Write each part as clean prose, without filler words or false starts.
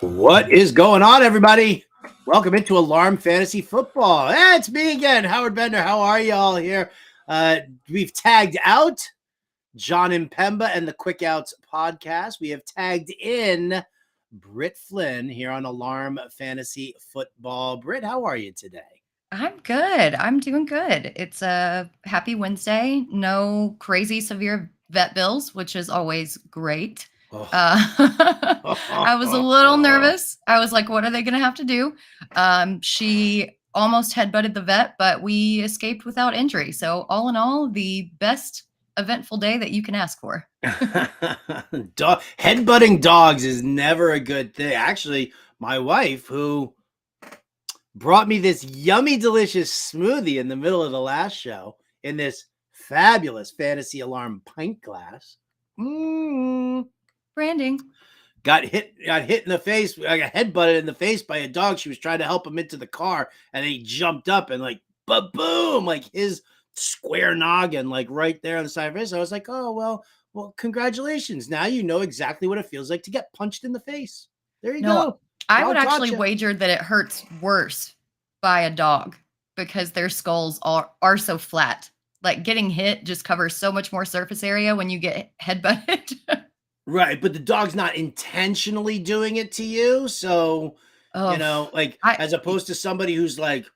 What is going on, everybody? Welcome into Alarm Fantasy Football. Hey, it's me again, Howard Bender. How are y'all here? We've tagged out John and Pemba and the Quick Outs podcast. We have tagged in Britt Flinn here on Alarm Fantasy Football. Britt, how are you today? I'm good. I'm doing good. It's a happy Wednesday. No crazy severe vet bills, which is always great. Oh. Uh, I was a little nervous. I was like, what are they going to have to do? She almost headbutted the vet, but we escaped without injury. So, all in all, the best eventful day that you can ask for. Headbutting dogs is never a good thing. Actually, my wife, who brought me this yummy, delicious smoothie in the middle of the last show in this fabulous Fantasy Alarm pint glass. Branding. Got hit in the face. I got headbutted in the face by a dog. She was trying to help him into the car, and he jumped up and like boom, like his square noggin, like right there on the side of his. I was like, oh well, congratulations. Now you know exactly what it feels like to get punched in the face. There you No, go. I God would taught actually you. wager that it hurts worse by a dog because their skulls are so flat. Like getting hit just covers so much more surface area when you get headbutted. Right, but the dog's not intentionally doing it to you, so Oh, like I as opposed to somebody who's like,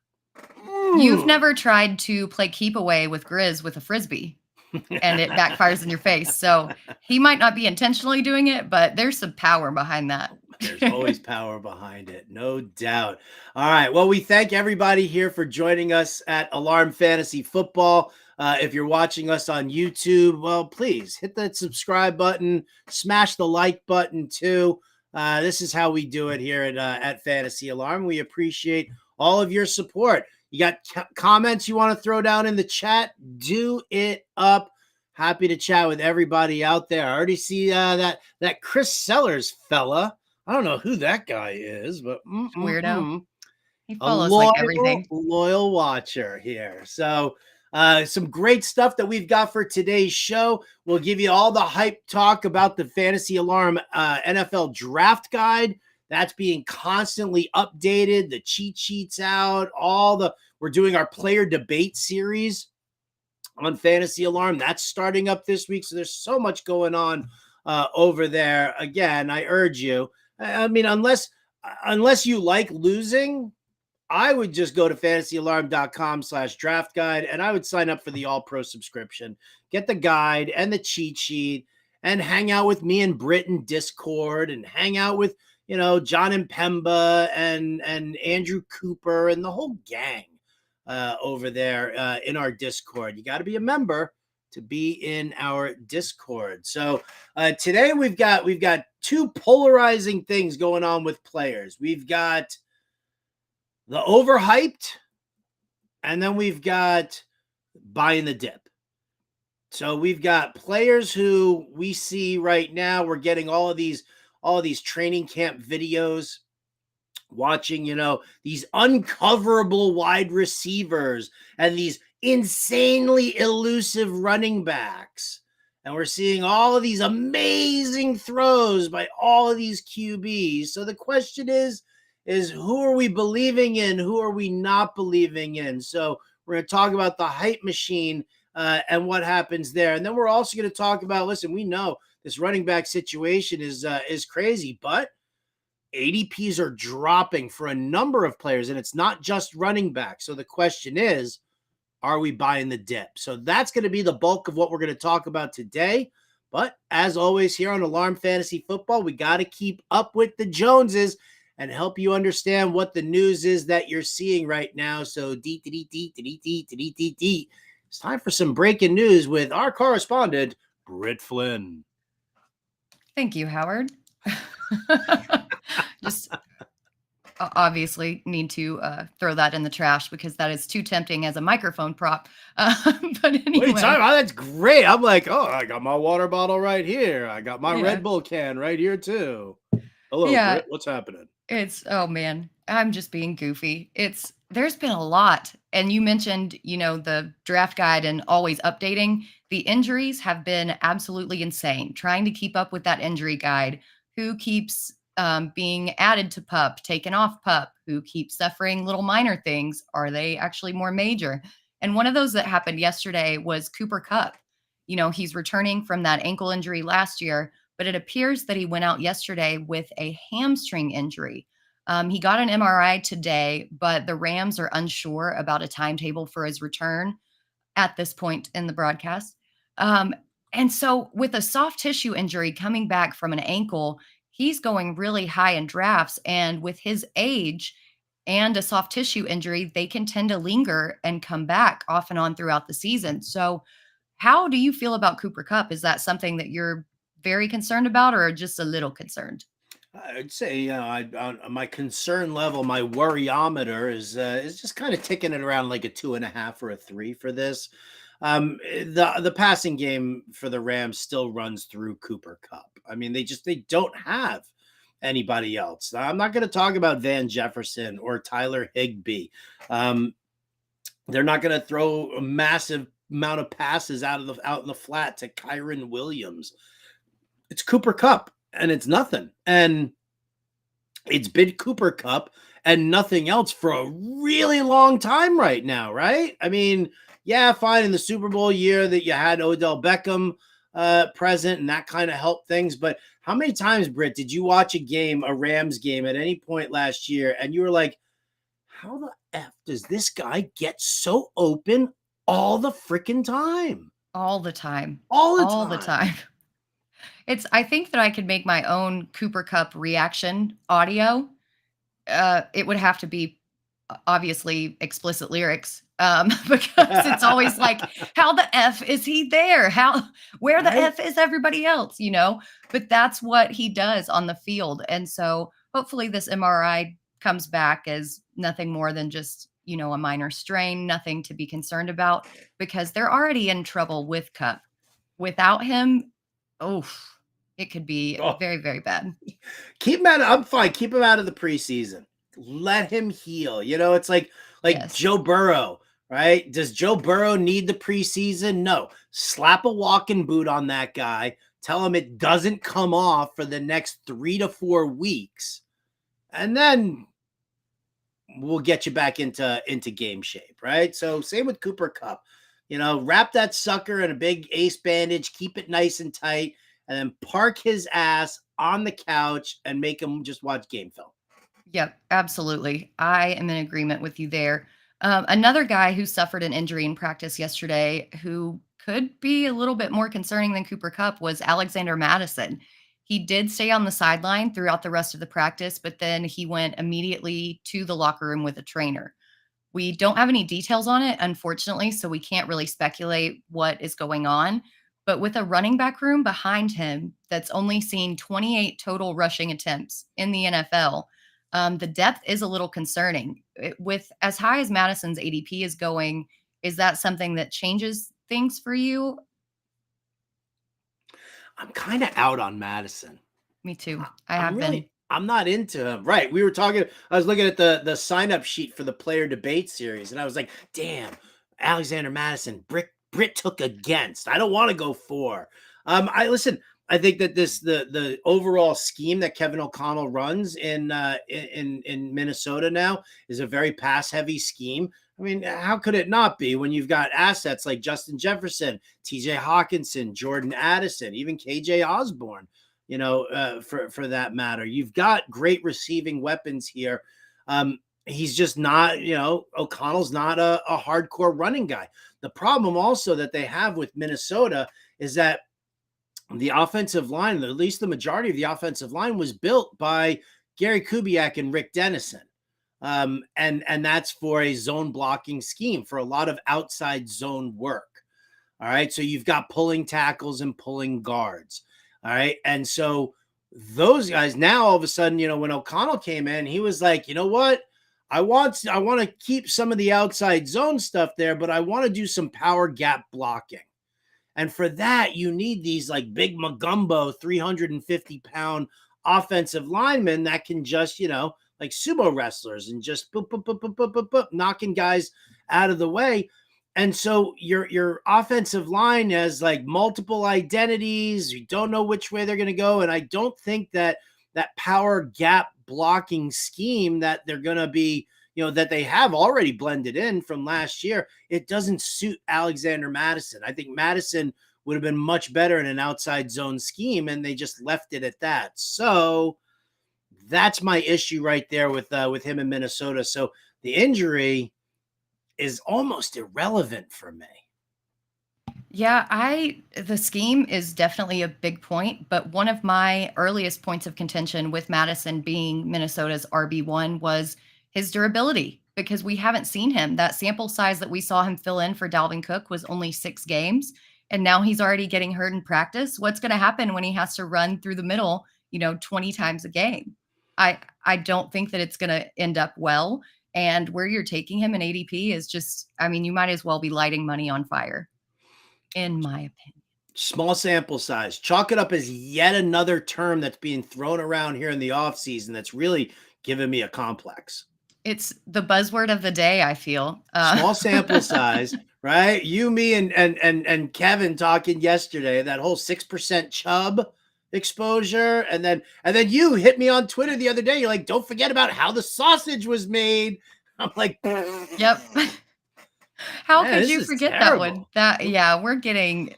you've mm. never tried to play keep away with Grizz with a frisbee and it backfires in your face. So he might not be intentionally doing it, but there's some power behind that. There's always power behind it, no doubt. All right. Well, we thank everybody here for joining us at Alarm Fantasy Football. If you're watching us on YouTube, well, please hit that subscribe button, smash the like button too. This is how we do it here at Fantasy Alarm. We appreciate all of your support. You got comments you want to throw down in the chat? Do it up. Happy to chat with everybody out there. I already see that Chris Sellers fella. I don't know who that guy is, but Weirdo. He a follows like loyal, everything. loyal watcher here. So, some great stuff that we've got for today's show. We'll give you all the hype talk about the Fantasy Alarm NFL Draft Guide. That's being constantly updated. The cheat sheets out. We're doing our player debate series on Fantasy Alarm. That's starting up this week. So there's so much going on over there. Again, I urge you. I mean, unless you like losing, I would just go to fantasyalarm.com/draft guide and I would sign up for the all pro subscription, get the guide and the cheat sheet and hang out with me and Britt in Discord and hang out with, John and Pemba and Andrew Cooper and the whole gang over there in our Discord. You got to be a member to be in our Discord. So today we've got two polarizing things going on with players. We've got the overhyped, and then we've got buying the dip. So we've got players who we see right now. We're getting all of these training camp videos, watching, these uncoverable wide receivers and these insanely elusive running backs. And we're seeing all of these amazing throws by all of these QBs. So the question is who are we believing in? Who are we not believing in? So we're going to talk about the hype machine and what happens there. And then we're also going to talk about, listen, we know this running back situation is crazy, but ADPs are dropping for a number of players, and it's not just running back. So the question is, are we buying the dip? So that's going to be the bulk of what we're going to talk about today. But as always, here on Alarm Fantasy Football, we got to keep up with the Joneses and help you understand what the news is that you're seeing right now. So it's time for some breaking news with our correspondent, Britt Flinn. Thank you, Howard. Just obviously need to throw that in the trash because that is too tempting as a microphone prop. But anyway. Wait, that's great. I'm like, oh, I got my water bottle right here. I got my Red Bull can right here too. Hello, Yeah. Britt. What's happening? Oh man, I'm just being goofy. There's been a lot. And you mentioned, the draft guide and always updating. The injuries have been absolutely insane. Trying to keep up with that injury guide. Who keeps being added to pup, taken off pup, who keeps suffering little minor things. Are they actually more major? And one of those that happened yesterday was Cooper Kupp. He's returning from that ankle injury last year, but it appears that he went out yesterday with a hamstring injury. He got an MRI today, but the Rams are unsure about a timetable for his return at this point in the broadcast. And so, with a soft tissue injury coming back from an ankle, he's going really high in drafts. And with his age and a soft tissue injury, they can tend to linger and come back off and on throughout the season. So, how do you feel about Cooper Kupp? Is that something that you're very concerned about, or just a little concerned? I'd say, on my concern level, my worryometer is just kind of ticking it around like a 2.5 or a 3 for this. The passing game for the Rams still runs through Cooper Kupp. I mean, they don't have anybody else. I'm not going to talk about Van Jefferson or Tyler Higbee. They're not going to throw a massive amount of passes out in the flat to Kyron Williams. It's Cooper Kupp, and it's nothing. And it's been Cooper Kupp and nothing else for a really long time right now, right? I mean, yeah, fine, in the Super Bowl year that you had Odell Beckham present, and that kind of helped things. But how many times, Britt, did you watch a Rams game at any point last year, and you were like, how the F does this guy get so open all the freaking time? All the time. All the All time. the time. I think that I could make my own Cooper Kupp reaction audio. It would have to be obviously explicit lyrics, because it's always like, how the F is he there? Where the Right? F is everybody else, But that's what he does on the field. And so hopefully this MRI comes back as nothing more than just, a minor strain, nothing to be concerned about, because they're already in trouble with Kupp. Without him, it could be Oh, very, very bad. keep him out. I'm fine. Keep him out of the preseason. Let him heal. It's like Yes. Joe Burrow, right? Does Joe Burrow need the preseason? No. Slap a walking boot on that guy. Tell him it doesn't come off for the next 3 to 4 weeks, and then we'll get you back into game shape, right? So same with Cooper Kupp. Wrap that sucker in a big ace bandage, keep it nice and tight, and then park his ass on the couch and make him just watch game film. Yep, absolutely. I am in agreement with you there. Another guy who suffered an injury in practice yesterday, who could be a little bit more concerning than Cooper Kupp, was Alexander Madison. He did stay on the sideline throughout the rest of the practice, but then he went immediately to the locker room with a trainer. We don't have any details on it, unfortunately, so we can't really speculate what is going on. But with a running back room behind him that's only seen 28 total rushing attempts in the NFL, the depth is a little concerning. With as high as Madison's ADP is going, is that something that changes things for you? I'm kind of out on Madison. Me too. I have been. I'm not into him. Right. I was looking at the sign up sheet for the player debate series, and I was like, damn, Alexander Madison, Britt took against. I don't want to go for. I think that the overall scheme that Kevin O'Connell runs in Minnesota now is a very pass heavy scheme. I mean, how could it not be when you've got assets like Justin Jefferson, TJ Hawkinson, Jordan Addison, even KJ Osborne, for that matter? You've got great receiving weapons here. He's just not, O'Connell's not a hardcore running guy. The problem also that they have with Minnesota is that the offensive line, at least the majority of the offensive line, was built by Gary Kubiak and Rick Dennison. And that's for a zone blocking scheme, for a lot of outside zone work. All right. So you've got pulling tackles and pulling guards. All right. And so those guys now, all of a sudden, when O'Connell came in, he was like, you know what? I want to keep some of the outside zone stuff there, but I want to do some power gap blocking. And for that, you need these like big Magumbo 350-pound offensive linemen that can just, like sumo wrestlers, and just boop, boop, boop, boop, boop, boop, boop, knocking guys out of the way. And so your offensive line has like multiple identities. You don't know which way they're going to go. And I don't think that that power gap blocking scheme that they're going to be, that they have already blended in from last year, it doesn't suit Alexander Mattison. I think Mattison would have been much better in an outside zone scheme, and they just left it at that. So that's my issue right there with him in Minnesota. So the injury is almost irrelevant for me. Yeah, the scheme is definitely a big point, but one of my earliest points of contention with Mattison being Minnesota's RB1 was his durability, because we haven't seen him. That sample size that we saw him fill in for Dalvin Cook was only 6 games, and now he's already getting hurt in practice. What's going to happen when he has to run through the middle, 20 times a game? I don't think that it's going to end up well. And where you're taking him in ADP is just, you might as well be lighting money on fire, in my opinion. Small sample size. Chalk it up as yet another term that's being thrown around here in the offseason that's really giving me a complex. It's the buzzword of the day, I feel. Small sample size, right? You, me, and Kevin talking yesterday, that whole 6% Chubb exposure. And then you hit me on Twitter the other day. You're like, don't forget about how the sausage was made. I'm like, yep. How could you forget terrible. that one? We're getting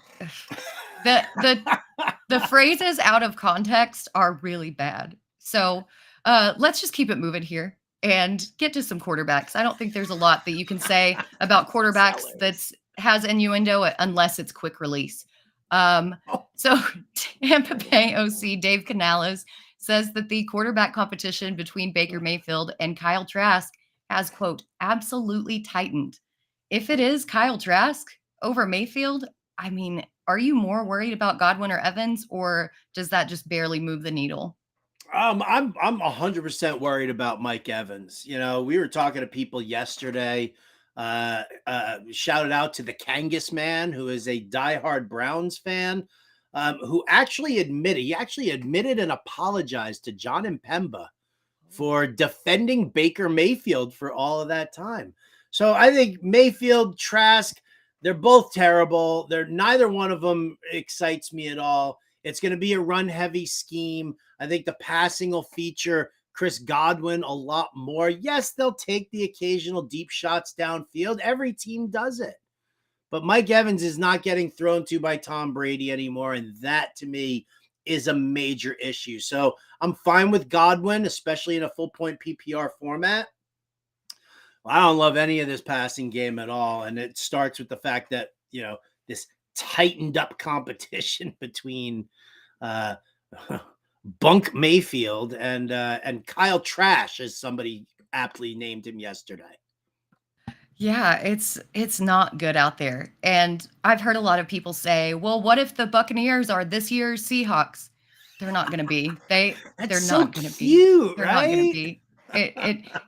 the phrases out of context are really bad. So let's just keep it moving here and get to some quarterbacks. I don't think there's a lot that you can say about quarterbacks that has innuendo unless it's quick release. So Tampa Bay OC Dave Canales says that the quarterback competition between Baker Mayfield and Kyle Trask has, quote, absolutely tightened. If it is Kyle Trask over Mayfield, are you more worried about Godwin or Evans, or does that just barely move the needle? I'm 100% worried about Mike Evans. We were talking to people yesterday. Shouted out to the Kangas man, who is a diehard Browns fan, who actually admitted and apologized to John Impemba for defending Baker Mayfield for all of that time. So I think Mayfield, Trask, they're both terrible. Neither one of them excites me at all. It's going to be a run-heavy scheme. I think the passing will feature Chris Godwin a lot more. Yes, they'll take the occasional deep shots downfield. Every team does it. But Mike Evans is not getting thrown to by Tom Brady anymore, and that, to me, is a major issue. So I'm fine with Godwin, especially in a full-point PPR format. I don't love any of this passing game at all, and it starts with the fact that, this tightened up competition between Bunk Mayfield and Kyle Trash, as somebody aptly named him yesterday. Yeah, it's not good out there. And I've heard a lot of people say, well, what if the Buccaneers are this year's Seahawks? They're not going to be. They're not going to be. They're not going to be.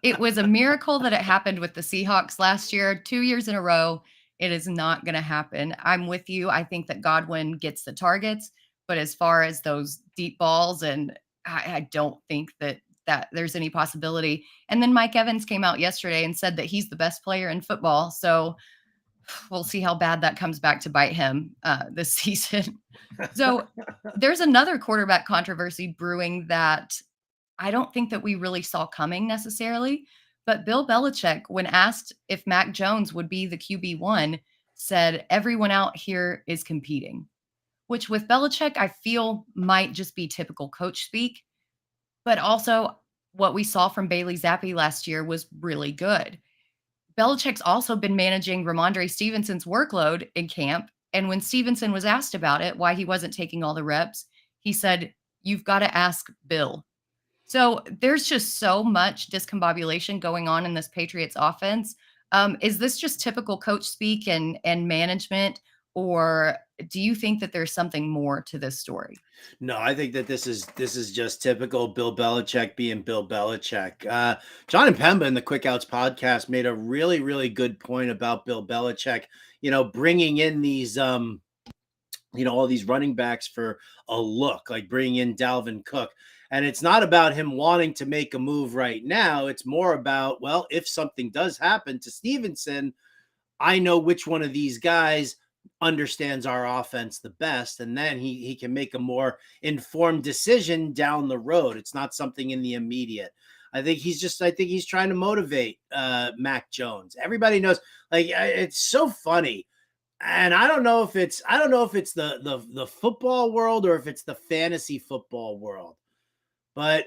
It was a miracle that it happened with the Seahawks last year, 2 years in a row. It is not going to happen. I'm with you. I think that Godwin gets the targets, but as far as those deep balls, and I don't think that there's any possibility. And then Mike Evans came out yesterday and said that he's the best player in football. So we'll see how bad that comes back to bite him this season. So there's another quarterback controversy brewing that I don't think that we really saw coming necessarily. But Bill Belichick, when asked if Mac Jones would be the QB1, said everyone out here is competing, which with Belichick, I feel might just be typical coach speak. But also what we saw from Bailey Zappi last year was really good. Belichick's also been managing Ramondre Stevenson's workload in camp. And when Stevenson was asked about it, why he wasn't taking all the reps, he said, you've got to ask Bill. So there's just so much discombobulation going on in this Patriots offense. Is this just typical coach speak and management, or do you think that there's something more to this story? No, I think that this is just typical Bill Belichick being Bill Belichick. John Impemba in the Quick Outs podcast made a really, really good point about Bill Belichick, bringing in these, all these running backs for a look, like bringing in Dalvin Cook. And it's not about him wanting to make a move right now. It's more about, well, if something does happen to Stevenson, I know which one of these guys understands our offense the best, and then he can make a more informed decision down the road. It's not something in the immediate. I think he's trying to motivate Mac Jones. Everybody knows, like, it's so funny. And I don't know if it's the football world or if it's the fantasy football world, but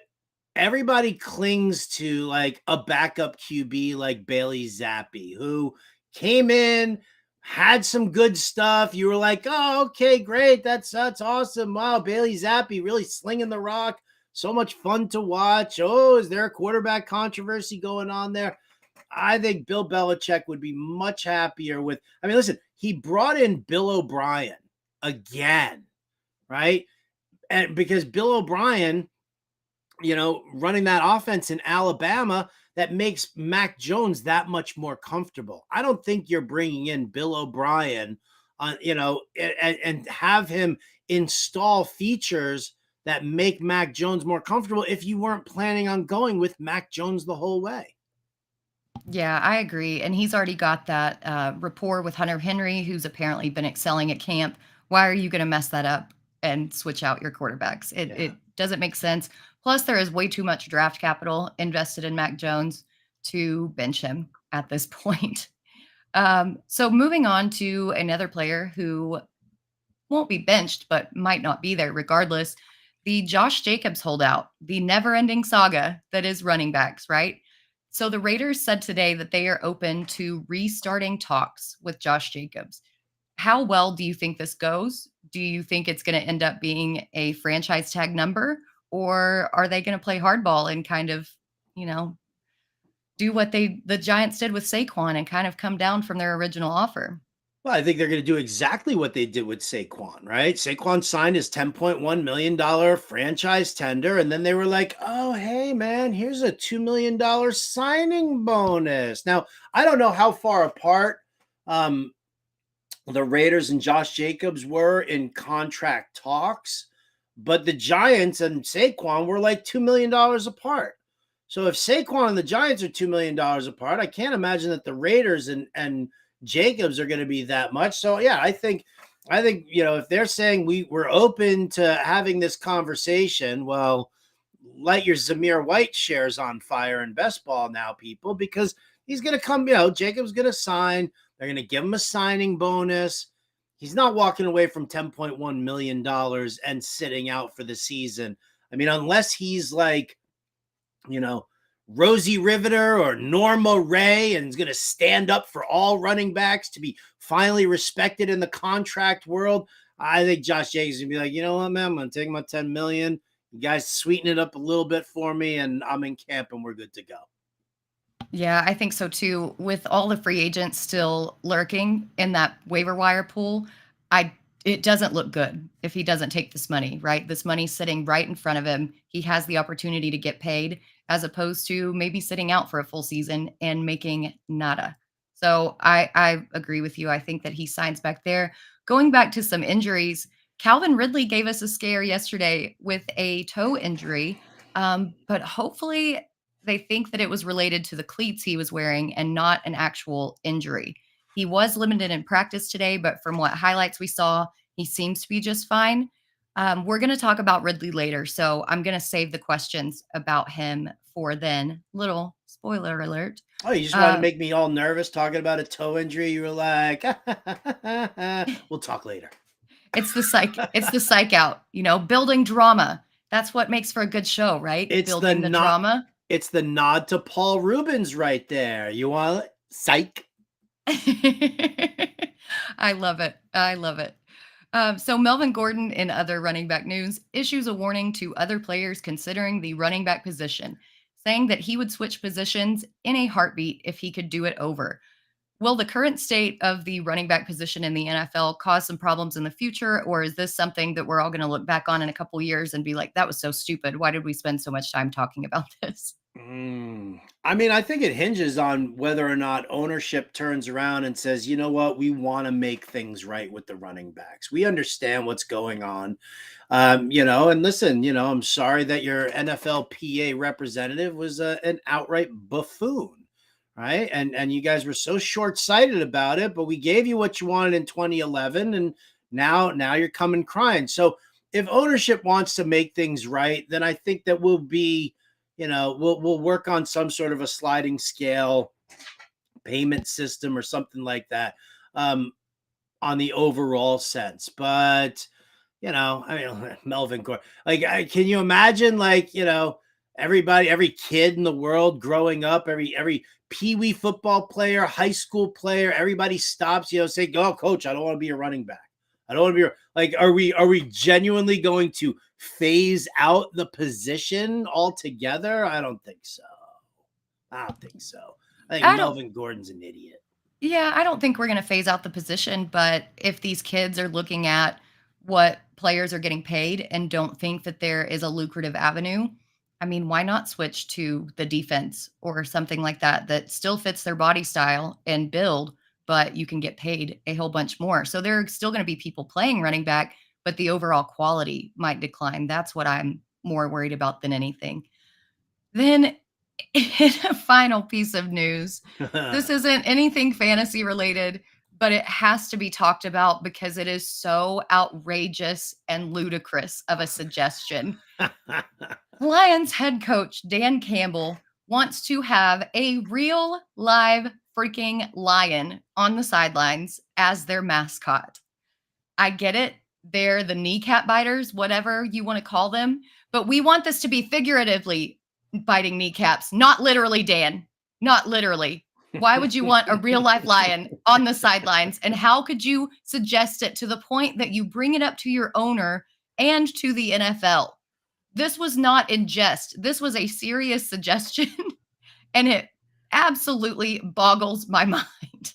everybody clings to like a backup QB like Bailey Zappi, who came in, had some good stuff. You were like, oh, okay, great. That's awesome. Wow, Bailey Zappi really slinging the rock. So much fun to watch. Oh, is there a quarterback controversy going on there? I think Bill Belichick would be much happier with. I mean, listen, he brought in Bill O'Brien again, right? And because Bill O'Brien, running that offense in Alabama, that makes Mac Jones that much more comfortable. I don't think you're bringing in Bill O'Brien and have him install features that make Mac Jones more comfortable if you weren't planning on going with Mac Jones the whole way. Yeah, I agree. And he's already got that rapport with Hunter Henry, who's apparently been excelling at camp. Why are you going to mess that up and switch out your quarterbacks? It doesn't make sense. Plus, there is way too much draft capital invested in Mac Jones to bench him at this point. So moving on to another player who won't be benched, but might not be there regardless. The Josh Jacobs holdout, the never ending saga that is running backs, right? So the Raiders said today that they are open to restarting talks with Josh Jacobs. How well do you think this goes? Do you think it's going to end up being a franchise tag number, or are they going to play hardball and kind of, do what the Giants did with Saquon and kind of come down from their original offer? Well, I think they're going to do exactly what they did with Saquon, right? Saquon signed his $10.1 million franchise tender, and then they were like, oh, hey, man, here's a $2 million signing bonus. Now, I don't know how far apart the Raiders and Josh Jacobs were in contract talks, but the Giants and Saquon were like $2 million apart. So if Saquon and the Giants are $2 million apart, I can't imagine that the Raiders and Jacobs are going to be that much. So yeah, I think if they're saying we're open to having this conversation, well, light your Zamir White shares on fire in best ball now, people, because he's going to come. Jacobs going to sign. They're going to give him a signing bonus. He's not walking away from $10.1 million and sitting out for the season. I mean, unless he's like, Rosie Riveter or Norma Ray and is going to stand up for all running backs to be finally respected in the contract world. I think Josh Jacobs is going to be like, you know what, man, I'm going to take my $10 million. You guys sweeten it up a little bit for me, and I'm in camp and we're good to go. Yeah, I think so too. With all the free agents still lurking in that waiver wire pool, it doesn't look good if he doesn't take this money, right? This money's sitting right in front of him. He has the opportunity to get paid as opposed to maybe sitting out for a full season and making nada. So I agree with you. I think that he signs back there. Going back to some injuries, Calvin Ridley gave us a scare yesterday with a toe injury, but hopefully they think that it was related to the cleats he was wearing and not an actual injury. He was limited in practice today, but from what highlights we saw, he seems to be just fine. We're going to talk about Ridley later, so I'm going to save the questions about him for then. Little spoiler alert. Oh, you just want to make me all nervous talking about a toe injury? You were like, we'll talk later. It's the psych out, building drama. That's what makes for a good show, right? It's building the drama. It's the nod to Paul Rubens right there. You want it? Psych. I love it. I love it. So Melvin Gordon, in other running back news, issues a warning to other players considering the running back position, saying that he would switch positions in a heartbeat if he could do it over. Will the current state of the running back position in the NFL cause some problems in the future, or is this something that we're all going to look back on in a couple of years and be like, that was so stupid? Why did we spend so much time talking about this? I mean, I think it hinges on whether or not ownership turns around and says, you know what, we want to make things right with the running backs. We understand what's going on. And listen, I'm sorry that your NFLPA representative was an outright buffoon. right? And you guys were so short-sighted about it, but we gave you what you wanted in 2011, and now you're coming crying. So if ownership wants to make things right, then I think that we'll be, we'll work on some sort of a sliding scale payment system or something like that, on the overall sense. But I mean, Melvin Gordon. Like, can you imagine, like, everybody, every kid in the world growing up, every pee-wee football player, high school player, everybody stops, saying, "Oh, coach, I don't want to be a running back. I don't want to be like." Are we genuinely going to phase out the position altogether? I don't think so. I don't think so. I think I don't Melvin Gordon's an idiot. Yeah, I don't think we're going to phase out the position, but if these kids are looking at what players are getting paid and don't think that there is a lucrative avenue, I mean, why not switch to the defense or something like that that still fits their body style and build, but you can get paid a whole bunch more. So there are still going to be people playing running back, but the overall quality might decline. That's what I'm more worried about than anything. Then, in a final piece of news, this isn't anything fantasy related, but it has to be talked about because it is so outrageous and ludicrous of a suggestion. Lions head coach Dan Campbell wants to have a real live freaking lion on the sidelines as their mascot. I get it. They're the kneecap biters, whatever you want to call them. But we want this to be figuratively biting kneecaps, not literally, Dan. Not literally. Why would you want a real life lion on the sidelines? And how could you suggest it to the point that you bring it up to your owner and to the NFL? This was not in jest. This was a serious suggestion, and it absolutely boggles my mind.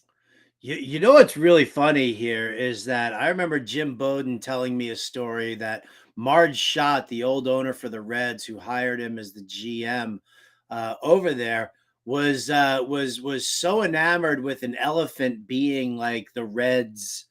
You know what's really funny here is that I remember Jim Bowden telling me a story that Marge Schott, the old owner for the Reds, who hired him as the GM over there, was so enamored with an elephant being like the Reds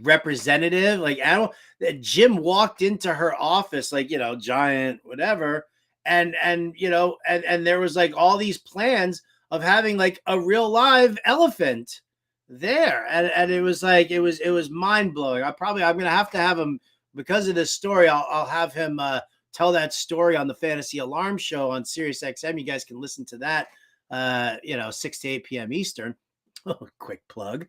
representative, like animal, that Jim walked into her office, like, giant, whatever, and there was like all these plans of having like a real live elephant there, and it was like it was mind-blowing. I'm gonna have to have him, because of this story. I'll have him tell that story on the Fantasy Alarm Show on Sirius XM. You guys can listen to that 6 to 8 p.m. Eastern. Quick plug.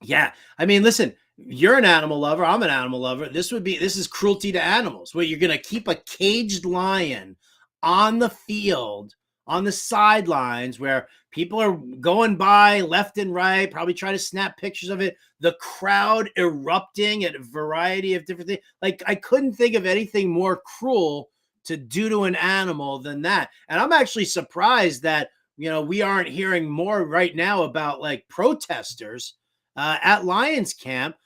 Yeah, I mean, listen, you're an animal lover, I'm an animal lover. This is cruelty to animals, where you're gonna keep a caged lion on the field, on the sidelines, where people are going by left and right, probably trying to snap pictures of it. The crowd erupting at a variety of different things. Like, I couldn't think of anything more cruel to do to an animal than that. And I'm actually surprised that, we aren't hearing more right now about like protesters at Lions camp,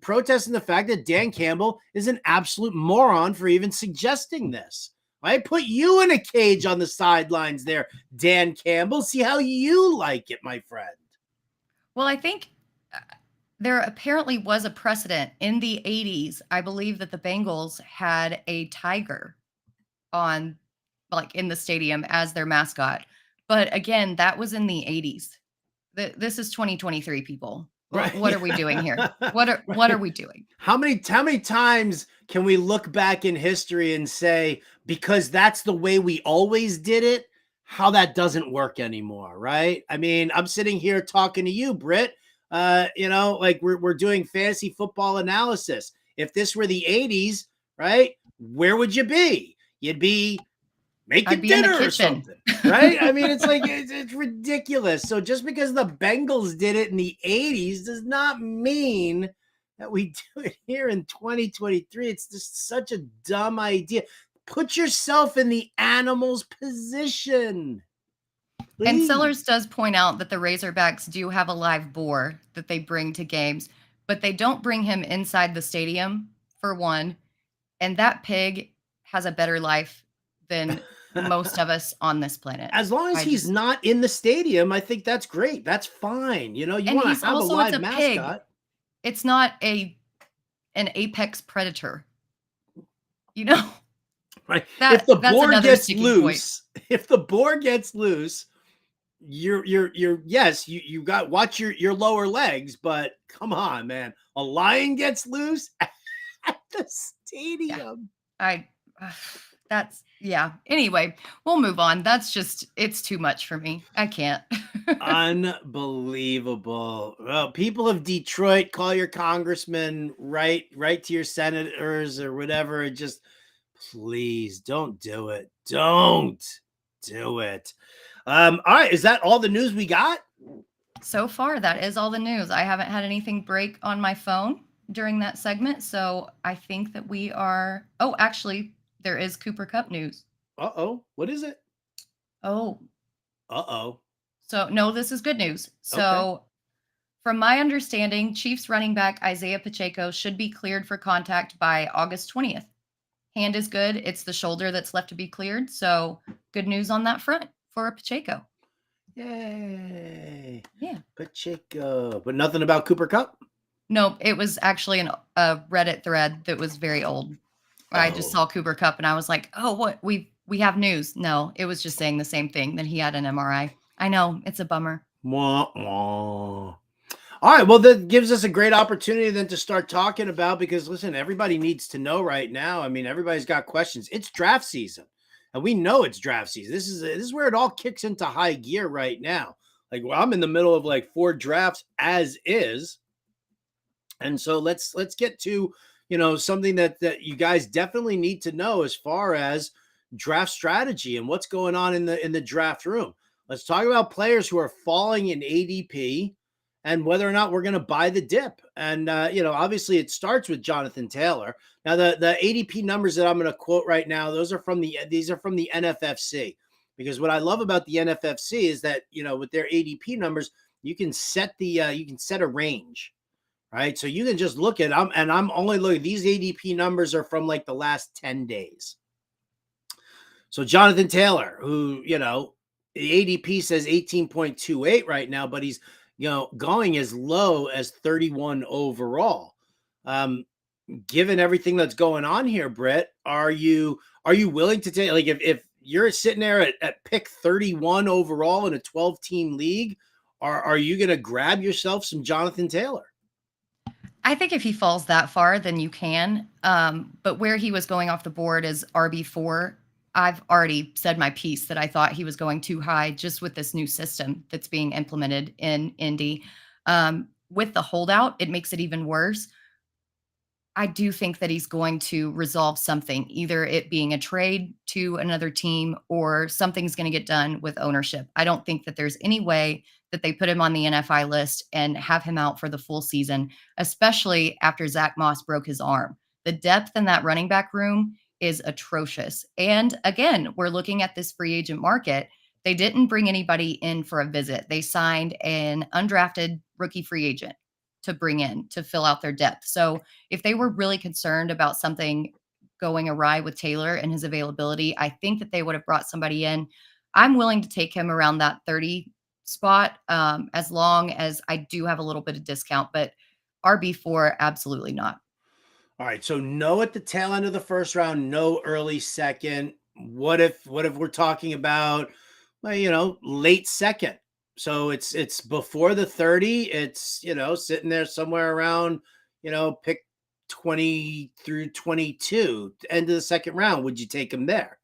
protesting the fact that Dan Campbell is an absolute moron for even suggesting this. I put you in a cage on the sidelines there, Dan Campbell. See how you like it, my friend. Well, I think there apparently was a precedent in the 80s. I believe that the Bengals had a tiger on, like, in the stadium as their mascot. But again, that was in the 80s. This is 2023, people. Right. What are we doing here? What are we doing? How many times can we look back in history and say, because that's the way we always did it, how that doesn't work anymore, right? I mean, I'm sitting here talking to you, Britt. Like we're doing fantasy football analysis. If this were the 80s, right, where would you be? You'd be making dinner or something, right? I mean, it's like it's ridiculous. So just because the Bengals did it in the 80s does not mean that we do it here in 2023. It's just such a dumb idea. Put yourself in the animal's position. Please. And Sellers does point out that the Razorbacks do have a live boar that they bring to games, but they don't bring him inside the stadium, for one. And that pig has a better life than most of us on this planet. As long as he's not in the stadium, I think that's great. That's fine. You want to have a live mascot. Pig. It's not an apex predator. Right. If the boar gets loose, yes, you got watch your lower legs, but come on, man. A lion gets loose at the Yeah. stadium. That's yeah. Anyway, we'll move on. It's too much for me. I can't. Unbelievable. Well, people of Detroit, call your congressman, write to your senators or whatever, and just please don't do it. Don't do it. All right, is that all the news we got? So far, that is all the news. I haven't had anything break on my phone during that segment, so I think that we are. Oh, actually, there is Cooper Cup news. Uh-oh. What is it? Oh. Uh-oh. So, no, this is good news. So, Okay. from my understanding, Chiefs running back Isaiah Pacheco should be cleared for contact by August 20th. Hand is good. It's the shoulder that's left to be cleared. So, good news on that front for Pacheco. Yay. Yeah. Pacheco. But nothing about Cooper Cup? Nope. It was actually a Reddit thread that was very old. I just saw Cooper Cup and I was like, oh, what? We have news. No, it was just saying the same thing, that he had an MRI. I know. It's a bummer. Wah, wah. All right, well, that gives us a great opportunity then to start talking about, because listen, everybody needs to know right now. I mean, everybody's got questions. It's draft season, and we know it's draft season. This is where it all kicks into high gear right now. Like, well, I'm in the middle of like 4 drafts as is, and so let's get to something that you guys definitely need to know as far as draft strategy and what's going on in the draft room. Let's talk about players who are falling in ADP and whether or not we're going to buy the dip. And, obviously it starts with Jonathan Taylor. Now, the ADP numbers that I'm going to quote right now, these are from the NFFC, because what I love about the NFFC is that, with their ADP numbers, you can set a range, right? So you can just look at them, and I'm only looking, these ADP numbers are from like the last 10 days. So Jonathan Taylor, who, the ADP says 18.28 right now, but he's, going as low as 31 overall. Given everything that's going on here, Britt, are you willing to take, like, if you're sitting there at pick 31 overall in a 12-team league, are you going to grab yourself some Jonathan Taylor? I think if he falls that far, then you can. But where he was going off the board is RB4. I've already said my piece that I thought he was going too high just with this new system that's being implemented in Indy. With the holdout, it makes it even worse. I do think that he's going to resolve something, either it being a trade to another team or something's going to get done with ownership. I don't think that there's any way that they put him on the NFI list and have him out for the full season, especially after Zach Moss broke his arm. The depth in that running back room is atrocious. And again, we're looking at this free agent market. They didn't bring anybody in for a visit. They signed an undrafted rookie free agent to bring in to fill out their depth. So if they were really concerned about something going awry with Taylor and his availability, I think that they would have brought somebody in. I'm willing to take him around that 30 spot, as long as I do have a little bit of discount, but RB4, absolutely not. All right, so no at the tail end of the first round, no early second. What if we're talking about, well, late second? So it's before the 30. It's, sitting there somewhere around, pick 20 through 22, end of the second round. Would you take him there?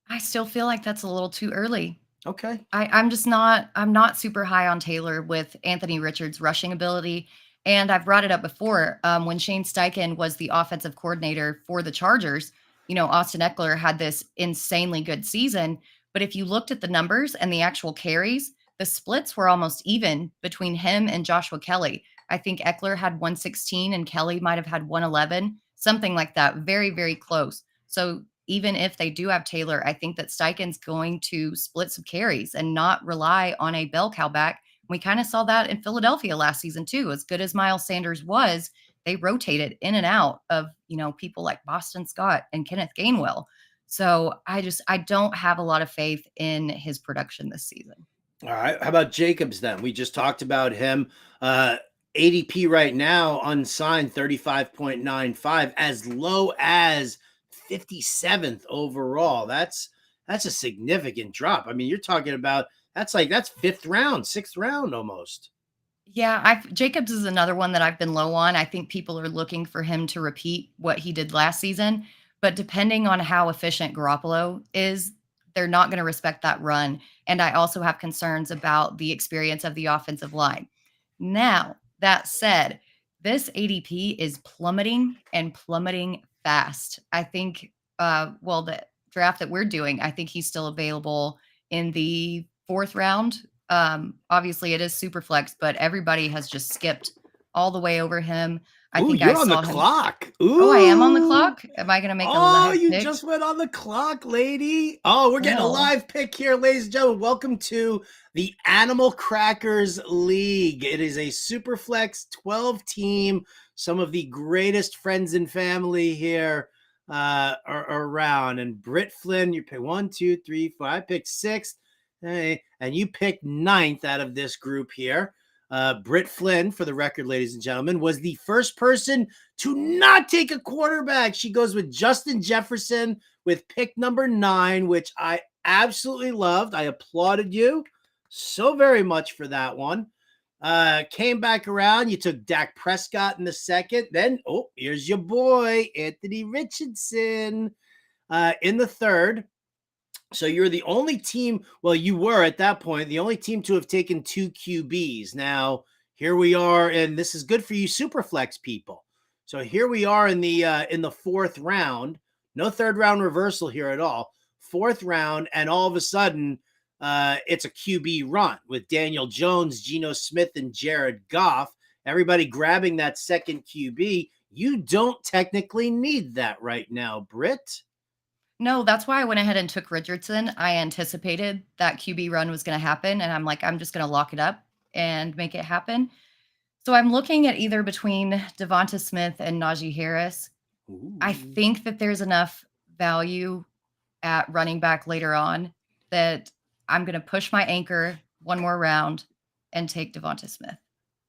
I still feel like that's a little too early. Okay. I'm not super high on Taylor with Anthony Richards' rushing ability. And I've brought it up before. When Shane Steichen was the offensive coordinator for the Chargers, Austin Eckler had this insanely good season. But if you looked at the numbers and the actual carries, the splits were almost even between him and Joshua Kelly. I think Eckler had 116 and Kelly might have had 111, something like that. Very, very close. So even if they do have Taylor, I think that Steichen's going to split some carries and not rely on a bell cow back. We kind of saw that in Philadelphia last season too. As good as Miles Sanders was, they rotated in and out of, people like Boston Scott and Kenneth Gainwell. So I don't have a lot of faith in his production this season. All right. How about Jacobs then? We just talked about him. ADP right now, unsigned 35.95, as low as 57th overall. That's a significant drop. I mean, you're talking about That's fifth round, sixth round almost. Yeah, Jacobs is another one that I've been low on. I think people are looking for him to repeat what he did last season, but depending on how efficient Garoppolo is, they're not going to respect that run. And I also have concerns about the experience of the offensive line. Now, that said, this ADP is plummeting and plummeting fast. I think, the draft that we're doing, I think he's still available in the fourth round. Obviously it is super flex, but everybody has just skipped all the way over him. I Ooh, think I you're on the saw him. clock. Oh, I am on the Ooh. clock. Am I going to make a Oh, live you pick? just went on the clock, lady. Oh, we're getting a Well, live pick here, ladies and gentlemen. Welcome to the Animal Crackers League. It is a super flex 12 team. Some of the greatest friends and family here are around. And Britt, Flynn, you pick 1, 2, 3, 4. I picked sixth. Hey, and you picked ninth out of this group here. Britt Flynn, for the record, ladies and gentlemen, was the first person to not take a quarterback. She goes with Justin Jefferson with pick number 9, which I absolutely loved. I applauded you so very much for that one. Came back around. You took Dak Prescott in the second. Then, here's your boy, Anthony Richardson, in the third. So you're the only team, well, you were at that point, the only team to have taken 2 QBs. Now, here we are, and this is good for you Superflex people. So here we are in the fourth round. No third round reversal here at all. Fourth round, and all of a sudden, it's a QB run with Daniel Jones, Geno Smith, and Jared Goff. Everybody grabbing that second QB. You don't technically need that right now, Britt. no, that's why I went ahead and took Richardson. I anticipated that QB run was going to happen, and I'm like, I'm just going to lock it up and make it happen. So I'm looking at either between Devonta Smith and Najee Harris. Ooh. I think that there's enough value at running back later on that I'm going to push my anchor one more round and take Devonta Smith.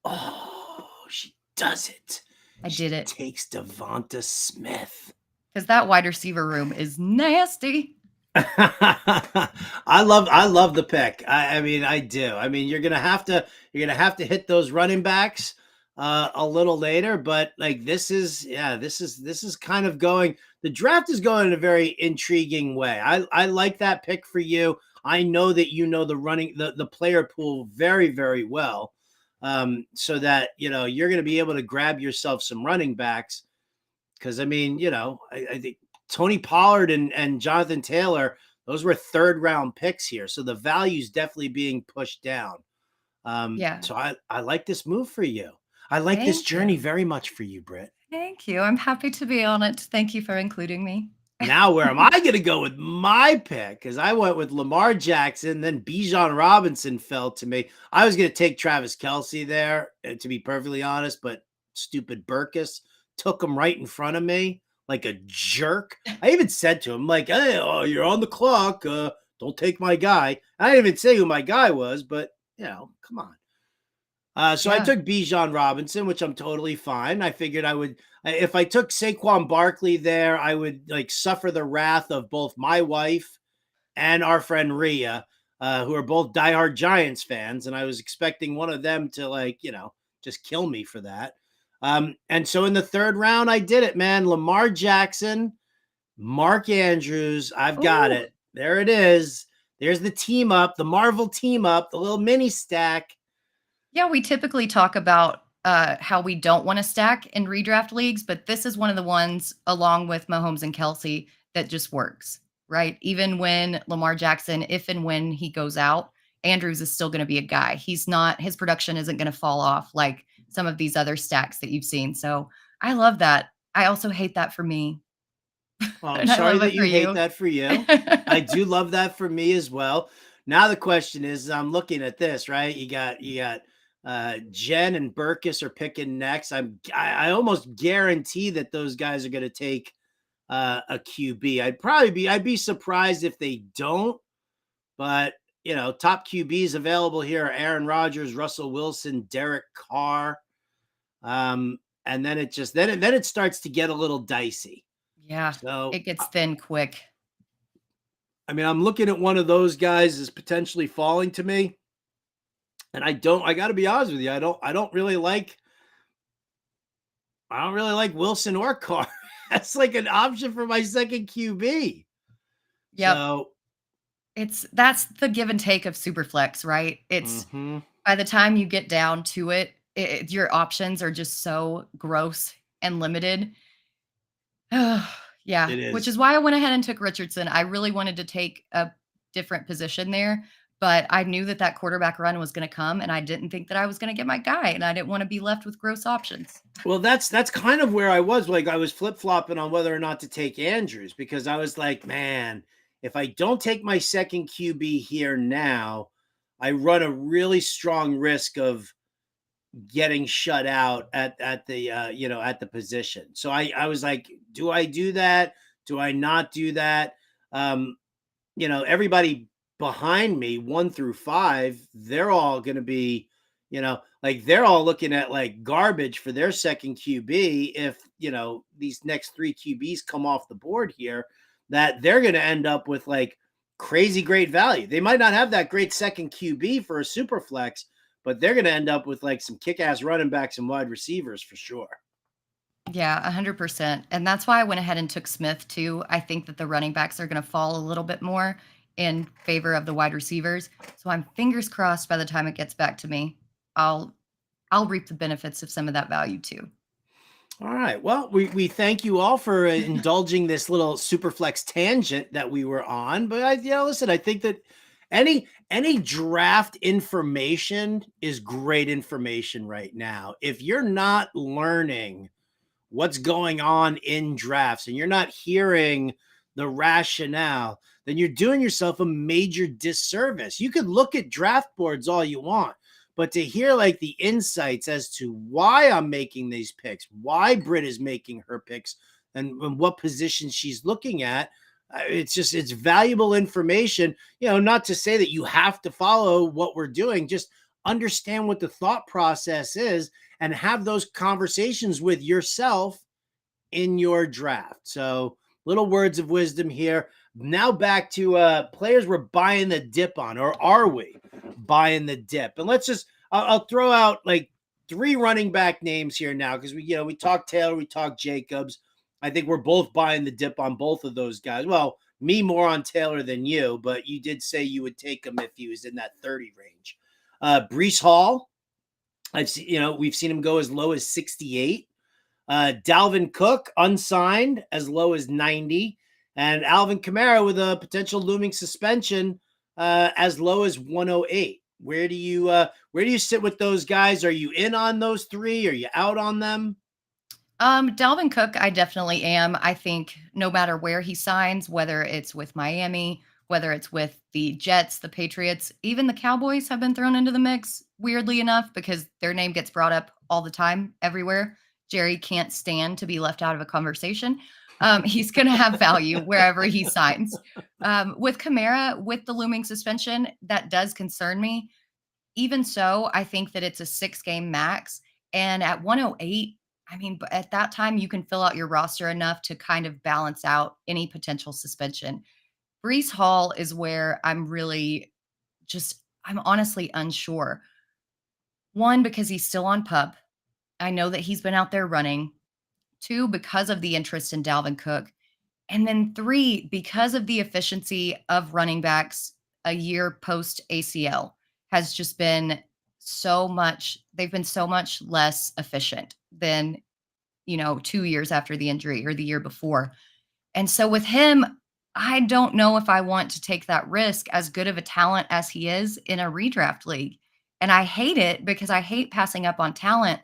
Oh, she does it. I did it. Takes Devonta Smith. Because that wide receiver room is nasty. I love the pick. I mean, I do. I mean, you're gonna have to hit those running backs a little later, but like this is kind of going. The draft is going in a very intriguing way. I like that pick for you. I know that you know the player pool very, very well, so that you're going to be able to grab yourself some running backs. Because I mean, I think Tony Pollard and Jonathan Taylor, those were third round picks here, so the value's definitely being pushed down. Yeah. So I like this move for you. I like this journey very much for you, Britt. Thank you. I'm happy to be on it. Thank you for including me. Now, where am I going to go with my pick? Because I went with Lamar Jackson, then Bijan Robinson fell to me. I was going to take Travis Kelce there, to be perfectly honest, but stupid Burkus took him right in front of me like a jerk. I even said to him, like, hey, you're on the clock. Don't take my guy. I didn't even say who my guy was, but, come on. So I took Bijan Robinson, which I'm totally fine. I figured if I took Saquon Barkley there, I would like suffer the wrath of both my wife and our friend Rhea, who are both diehard Giants fans. And I was expecting one of them to just kill me for that. And so in the third round, I did it, man. Lamar Jackson, Mark Andrews. I've got it. There it is. There's the team up, the Marvel team up, the little mini stack. Yeah, we typically talk about how we don't want to stack in redraft leagues, but this is one of the ones, along with Mahomes and Kelce, that just works, right? Even when Lamar Jackson, if and when he goes out, Andrews is still going to be a guy. His production isn't going to fall off like some of these other stacks that you've seen. So I love that. I also hate that for me. Well, I'm sorry that you hate that for you. I do love that for me as well. Now the question is, I'm looking at this, right? You got Jen and Burkus are picking next. I almost guarantee that those guys are going to take a QB. I'd be surprised if they don't, but top QBs available here are Aaron Rodgers, Russell Wilson, Derek Carr. And then it starts to get a little dicey. Yeah. So it gets thin quick. I mean, I'm looking at one of those guys as potentially falling to me. And I got to be honest with you. I don't really like Wilson or Carr. That's like an option for my second QB. Yep. So That's the give and take of Superflex, right? It's by the time you get down to your options are just so gross and limited. Yeah, it which is. is why I went ahead and took Richardson. I really wanted to take a different position there, but I knew that that quarterback run was going to come, and I didn't think that I was going to get my guy, and I didn't want to be left with gross options. Well, that's kind of where I was. Like I was flip-flopping on whether or not to take Andrews because I was like, man, if I don't take my second QB here now, I run a really strong risk of getting shut out at the at the position. So I was like, do I do that? Do I not do that? Everybody behind me, 1 through 5, they're all going to be, like they're all looking at like garbage for their second QB. If, these next 3 QBs come off the board here, that they're going to end up with like crazy great value. They might not have that great second QB for a super flex, but they're going to end up with like some kick-ass running backs and wide receivers for sure. Yeah, 100%. And that's why I went ahead and took Smith too. I think that the running backs are going to fall a little bit more in favor of the wide receivers. So I'm fingers crossed by the time it gets back to me, I'll reap the benefits of some of that value too. All right. Well, we thank you all for indulging this little Superflex tangent that we were on. But listen, I think that any draft information is great information right now. If you're not learning what's going on in drafts and you're not hearing the rationale, then you're doing yourself a major disservice. You could look at draft boards all you want, but to hear like the insights as to why I'm making these picks, why Britt is making her picks, and what position she's looking at, it's valuable information. Not to say that you have to follow what we're doing, just understand what the thought process is and have those conversations with yourself in your draft. So little words of wisdom here. Now back to players we're buying the dip on, or are we buying the dip? And I'll throw out like 3 running back names here now because we talked Taylor, we talked Jacobs. I think we're both buying the dip on both of those guys. Well, me more on Taylor than you, but you did say you would take him if he was in that 30 range. Breece Hall, we've seen him go as low as 68. Dalvin Cook, unsigned, as low as 90. And Alvin Kamara with a potential looming suspension as low as 108. Where do you sit with those guys? Are you in on those 3? Are you out on them? Dalvin Cook, I definitely am. I think no matter where he signs, whether it's with Miami, whether it's with the Jets, the Patriots, even the Cowboys have been thrown into the mix, weirdly enough, because their name gets brought up all the time, everywhere. Jerry can't stand to be left out of a conversation. He's going to have value wherever he signs. With Kamara, with the looming suspension, that does concern me. Even so, I think that it's a 6-game max. And at 108, I mean, at that time, you can fill out your roster enough to kind of balance out any potential suspension. Breece Hall is where I'm honestly unsure. 1, because he's still on PUP. I know that he's been out there running. 2, because of the interest in Dalvin Cook. And then 3, because of the efficiency of running backs a year post ACL has just been they've been so much less efficient than, 2 years after the injury or the year before. And so with him, I don't know if I want to take that risk, as good of a talent as he is, in a redraft league. And I hate it because I hate passing up on talent,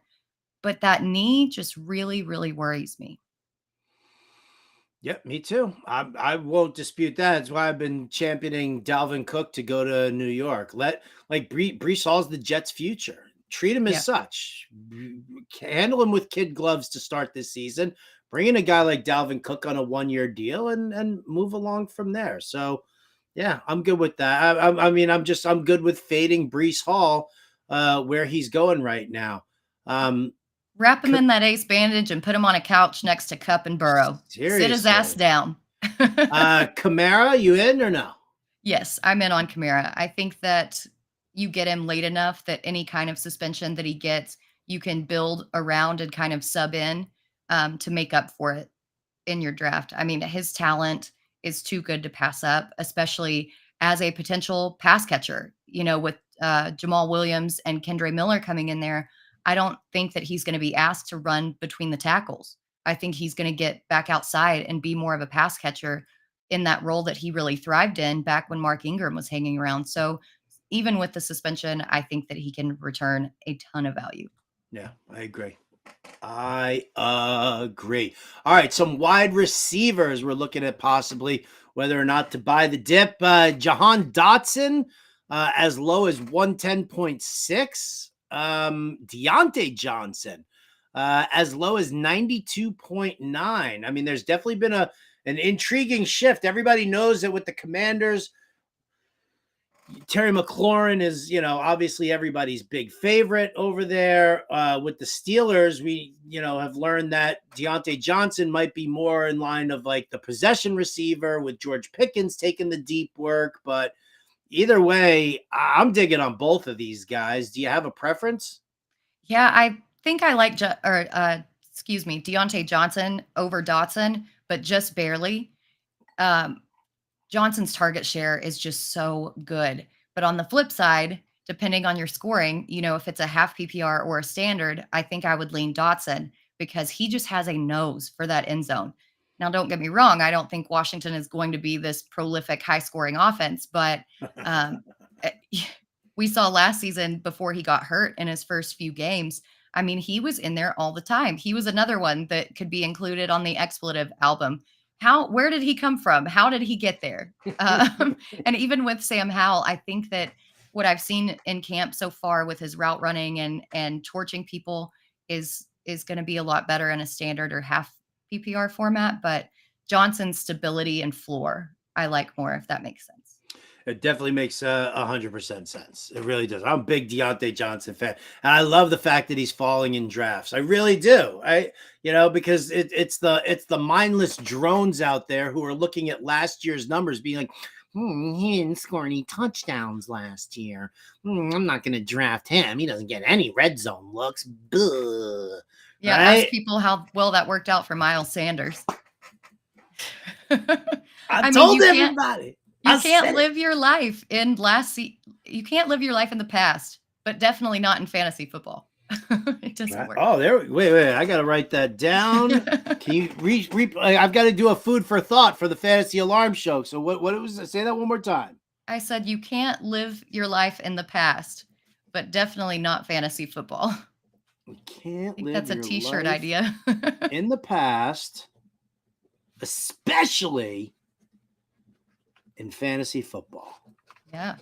but that knee just really, really worries me. Yep, me too. I won't dispute that. That's why I've been championing Dalvin Cook to go to New York. Breece Hall's the Jets' future. Treat him as such. Handle him with kid gloves to start this season. Bring in a guy like Dalvin Cook on a 1-year deal and move along from there. So, yeah, I'm good with that. I'm good with fading Breece Hall where he's going right now. Wrap him in that ace bandage and put him on a couch next to Cup and Burrow. Seriously. Sit his ass down. Kamara, you in or no? Yes, I'm in on Kamara. I think that you get him late enough that any kind of suspension that he gets, you can build around and kind of sub in to make up for it in your draft. I mean, his talent is too good to pass up, especially as a potential pass catcher. With Jamal Williams and Kendre Miller coming in there, I don't think that he's going to be asked to run between the tackles. I think he's going to get back outside and be more of a pass catcher in that role that he really thrived in back when Mark Ingram was hanging around. So even with the suspension, I think that he can return a ton of value. Yeah, I agree. All right, some wide receivers we're looking at possibly whether or not to buy the dip. Jahan Dotson as low as 110.6. Deontay Johnson as low as 92.9. I mean, there's definitely been an intriguing shift. Everybody knows that with the Commanders, Terry McLaurin is, obviously everybody's big favorite over there. With the Steelers, we, have learned that Deontay Johnson might be more in line of like the possession receiver with George Pickens taking the deep work. But either way, I'm digging on both of these guys. Do you have a preference? Yeah, I think I like, Deontay Johnson over Dotson, but just barely. Um, Johnson's target share is just so good. But on the flip side, depending on your scoring, if it's a half PPR or a standard, I think I would lean Dotson because he just has a nose for that end zone. Now, don't get me wrong. I don't think Washington is going to be this prolific, high scoring offense, but we saw last season before he got hurt in his first few games. I mean, he was in there all the time. He was another one that could be included on the expletive album. Where did he come from? How did he get there? And even with Sam Howell, I think that what I've seen in camp so far with his route running and torching people is going to be a lot better in a standard or half PPR format. But Johnson's stability and floor, I like more, if that makes sense. It definitely makes 100% sense. It really does. I'm a big Deontay Johnson fan, and I love the fact that he's falling in drafts. I really do. Because it's the mindless drones out there who are looking at last year's numbers, being like, he didn't score any touchdowns last year. I'm not going to draft him. He doesn't get any red zone looks. Buh. Yeah, right? ask people how well that worked out for Miles Sanders. I told everybody. You can't live your life in you can't live your life in the past, but definitely not in fantasy football. It doesn't work. Oh, wait. I got to write that down. Can you I've got to do a food for thought for the fantasy alarm show. So what was it? Say that one more time. I said you can't live your life in the past, but definitely not fantasy football. You can't live that's a t-shirt idea. In the past, especially in fantasy football. Yeah.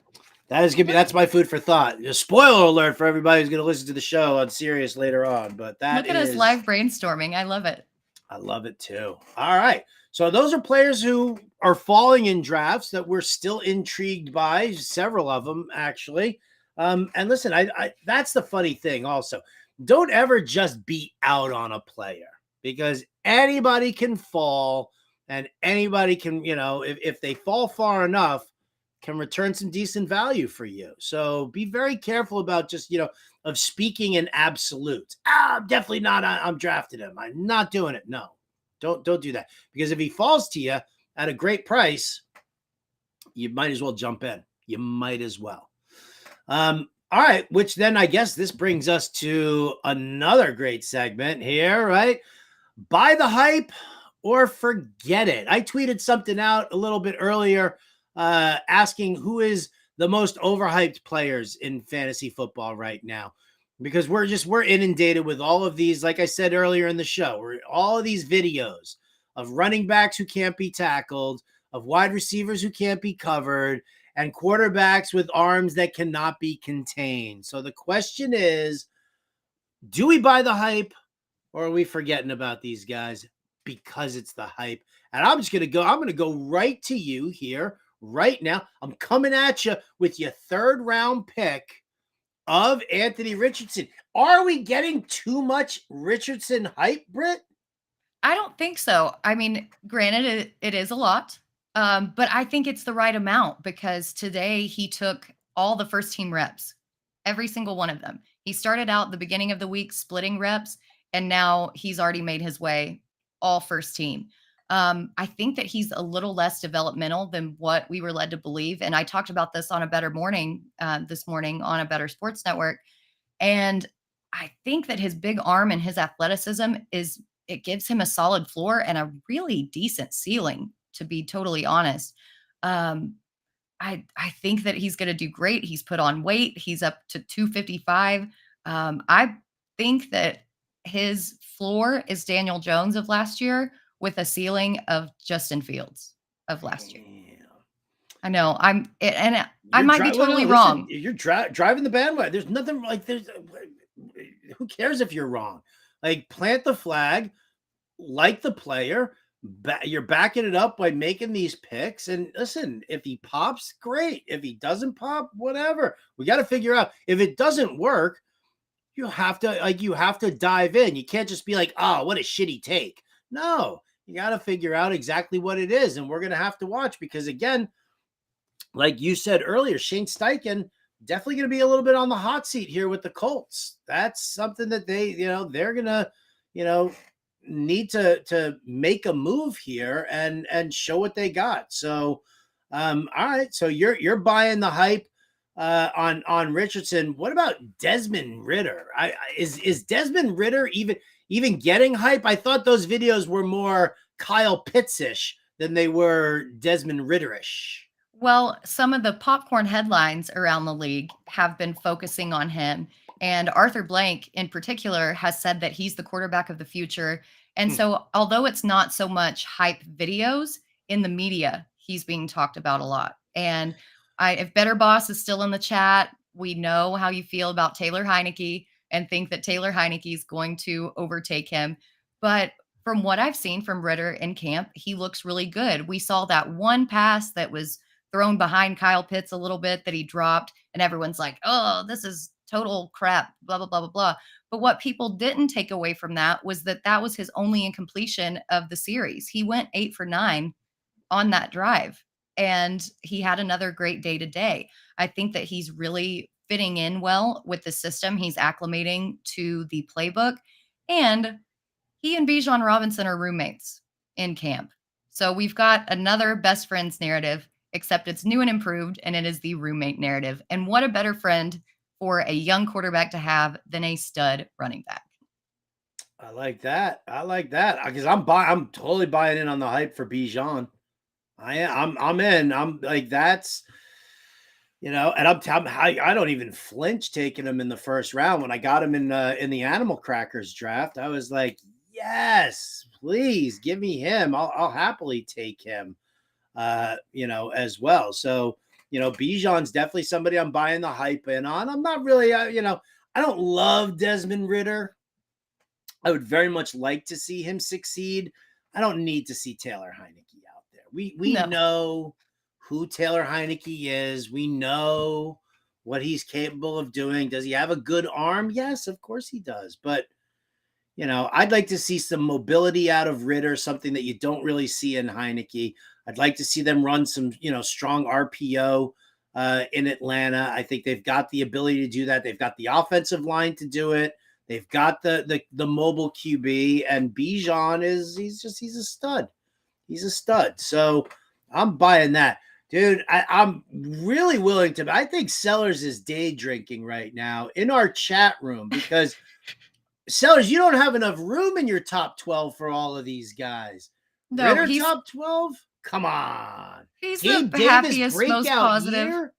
That's my food for thought. A spoiler alert for everybody who's going to listen to the show on Sirius later on. But look at us live brainstorming. I love it. I love it too. All right. So those are players who are falling in drafts that we're still intrigued by, several of them actually. And listen, I that's the funny thing also. Don't ever just be out on a player because anybody can fall and anybody can, if they fall far enough, can return some decent value for you. So be very careful about just, of speaking in absolutes. I'm definitely not, I'm drafting him. I'm not doing it. No, don't do that. Because if he falls to you at a great price, you might as well jump in. You might as well. All right. Which then I guess this brings us to another great segment here, right? Buy the hype or forget it. I tweeted something out a little bit earlier asking who is the most overhyped players in fantasy football right now, because we're inundated with all of these, like I said earlier in the show, all of these videos of running backs who can't be tackled, of wide receivers who can't be covered, and quarterbacks with arms that cannot be contained. So the question is, do we buy the hype or are we forgetting about these guys because it's the hype? And I'm going to go right to you here right now. I'm coming at you with your third round pick of Anthony Richardson. Are we getting too much Richardson hype, Britt? I don't think so. I mean, granted, it is a lot, but I think it's the right amount because today he took all the first team reps, every single one of them. He started out the beginning of the week splitting reps, and now he's already made his way all first team. I think that he's a little less developmental than what we were led to believe. And I talked about this on a Better Morning this morning on a Better Sports Network. And I think that his big arm and his athleticism it gives him a solid floor and a really decent ceiling, to be totally honest. Um, I think that he's going to do great. He's put on weight. He's up to 255. I think that his floor is Daniel Jones of last year with a ceiling of Justin Fields of last year. I know I might be totally wrong. You're driving the bandwagon. There's nothing like who cares if you're wrong? Like, plant the flag, like the player. You're backing it up by making these picks. And listen, if he pops, great. If he doesn't pop, whatever. We got to figure out if it doesn't work. You have to dive in. You can't just be like, oh, what a shitty take. No, you got to figure out exactly what it is. And we're going to have to watch because, again, like you said earlier, Shane Steichen definitely going to be a little bit on the hot seat here with the Colts. That's something that they're going to, need to make a move here and show what they got. So, all right. So you're buying the hype on Richardson. What about Desmond Ridder? Is Desmond Ridder even getting hype? I thought those videos were more Kyle Pitts-ish than they were Desmond Ridderish. Well, some of the popcorn headlines around the league have been focusing on him. And Arthur Blank, in particular, has said that he's the quarterback of the future. And so, although it's not so much hype videos in the media, he's being talked about a lot. And if Better Boss is still in the chat, we know how you feel about Taylor Heineke and think that Taylor Heineke is going to overtake him. But from what I've seen from Ridder in camp, he looks really good. We saw that one pass that was thrown behind Kyle Pitts a little bit that he dropped, and everyone's like, oh, this is total crap, blah, blah, blah, blah, blah. But what people didn't take away from that was that was his only incompletion of the series. He went 8 for 9 on that drive, and he had another great day today. I think that he's really fitting in well with the system. He's acclimating to the playbook, and he and Bijan Robinson are roommates in camp. So we've got another best friends narrative, except it's new and improved, and it is the roommate narrative. And what a better friend for a young quarterback to have than a stud running back. I like that. Because I'm totally buying in on the hype for Bijan. I'm in. I'm like, that's, and I don't even flinch taking him in the first round. When I got him in the Animal Crackers draft, I was like, yes, please give me him. I'll happily take him. As well. So, Bijan's definitely somebody I'm buying the hype in on. I'm not really, I don't love Desmond Ridder. I would very much like to see him succeed. I don't need to see Taylor Heineke out there. We know who Taylor Heineke is. We know what he's capable of doing. Does he have a good arm? Yes, of course he does. But, I'd like to see some mobility out of Ridder, something that you don't really see in Heineke. I'd like to see them run some, strong RPO in Atlanta. I think they've got the ability to do that. They've got the offensive line to do it. They've got the mobile QB, and Bijan he's a stud. He's a stud. So I'm buying that. Dude, I'm really willing to. I think Sellers is day drinking right now in our chat room because Sellers, you don't have enough room in your top 12 for all of these guys. No, Ridder top 12? Come on. He's the happiest, most positive. Year?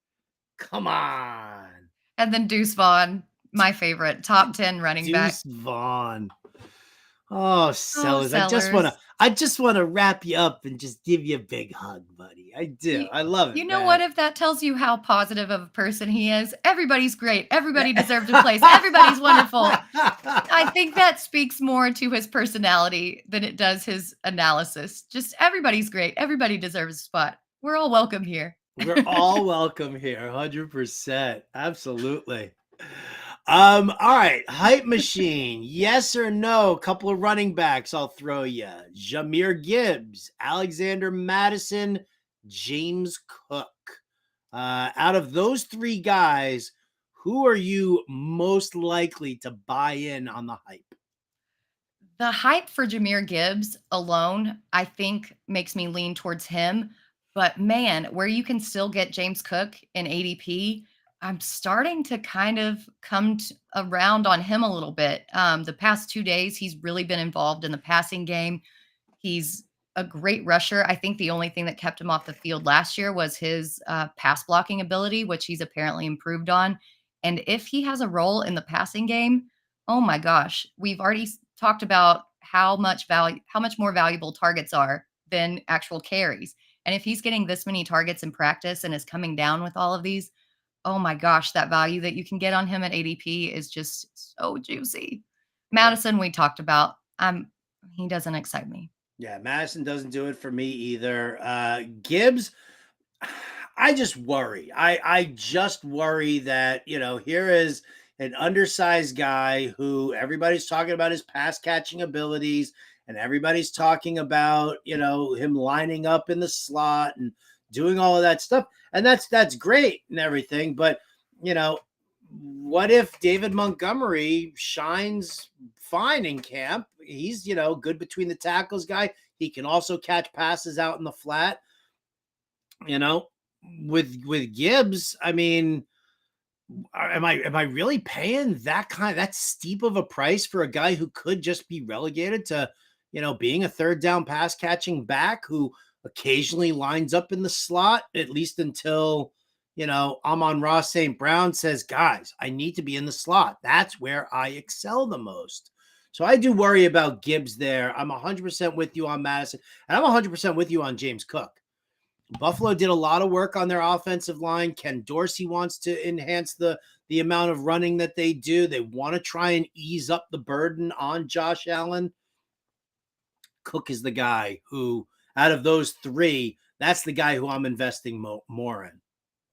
Come on. And then Deuce Vaughn, my favorite, top 10 running back. Deuce Vaughn. Oh, Sellers. I just want to wrap you up and just give you a big hug, buddy. I do. I love it. You know what? If that tells you how positive of a person he is, everybody's great. Everybody deserves a place. Everybody's wonderful. I think that speaks more to his personality than it does his analysis. Just everybody's great. Everybody deserves a spot. We're all welcome here. We're all welcome here. 100%. Absolutely. All right. Hype machine. Yes or no? A couple of running backs I'll throw you. Jahmyr Gibbs, Alexander Madison, James Cook. Out of those three guys, who are you most likely to buy in on the hype? The hype for Jahmyr Gibbs alone, I think, makes me lean towards him. But man, where you can still get James Cook in ADP, I'm starting to kind of around on him a little bit. The past 2 days, he's really been involved in the passing game. He's a great rusher. I think the only thing that kept him off the field last year was his pass blocking ability, which he's apparently improved on. And if he has a role in the passing game, oh my gosh, we've already talked about how much more valuable targets are than actual carries. And if he's getting this many targets in practice and is coming down with all of these, oh my gosh, that value that you can get on him at ADP is just so juicy. Madison, we talked about. He doesn't excite me. Yeah, Madison doesn't do it for me either. Gibbs, I just worry. I just worry that, here is an undersized guy who everybody's talking about his pass catching abilities and everybody's talking about, him lining up in the slot and doing all of that stuff. And that's great and everything, but what if David Montgomery shines fine in camp? He's, good between the tackles guy. He can also catch passes out in the flat. With Gibbs, I mean, am I really paying that steep of a price for a guy who could just be relegated to, being a third down pass catching back who occasionally lines up in the slot, at least until, Amon-Ra St. Brown says, guys, I need to be in the slot. That's where I excel the most. So I do worry about Gibbs there. I'm 100% with you on Madison, and I'm 100% with you on James Cook. Buffalo did a lot of work on their offensive line. Ken Dorsey wants to enhance the amount of running that they do. They want to try and ease up the burden on Josh Allen. Cook is the guy who, out of those three, that's the guy who I'm investing more in.